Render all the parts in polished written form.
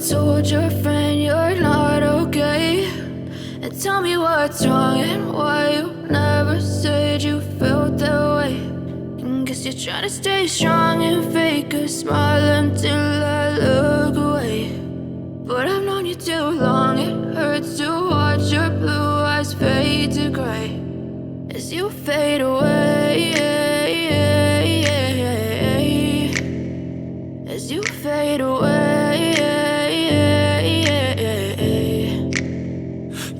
told your friend you're not okay, and tell me what's wrong and why you never said you felt that way. And guess you're trying to stay strong and fake a smile until I look away. But I've known you too long, it hurts to watch your blue eyes fade to gray as you fade away, as you fade away.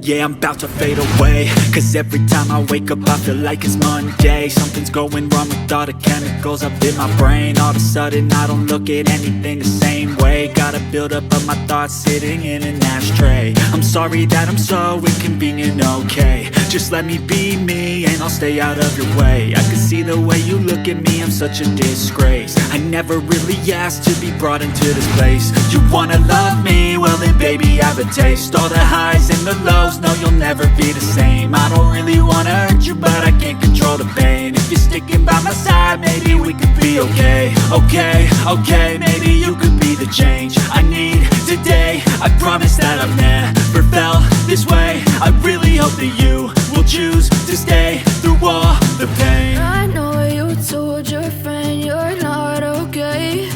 Yeah, I'm about to fade away, cause every time I wake up I feel like it's Monday. Something's going wrong with all the chemicals up in my brain. All of a sudden I don't look at anything the same way. Got a buildup of my thoughts sitting in an ashtray. I'm sorry that I'm so inconvenient, okay. Just let me be me and I'll stay out of your way. I can see the way you look at me, I'm such a disgrace. I never really asked to be brought into this place. You wanna love me? Well then baby I have a taste. All the highs and the lows, no you'll never be the same. I don't really wanna hurt you but I can't control the pain. If you're sticking by my side maybe we could be okay. Okay, maybe you could be the change I need today. I promise that I've never felt this way. I really hope that you will choose to stay through all the pain. I know you told your friend you're not okay,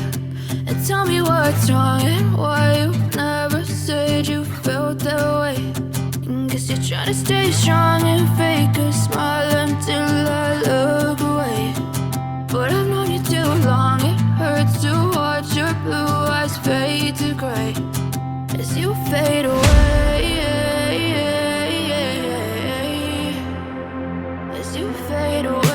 and tell me what's wrong and why you never said you felt that way. And guess you're trying to stay strong and fake a smile until I look away. But I've known you too long, it hurts to watch your blue eyes fade to gray as you fade away, as you fade away.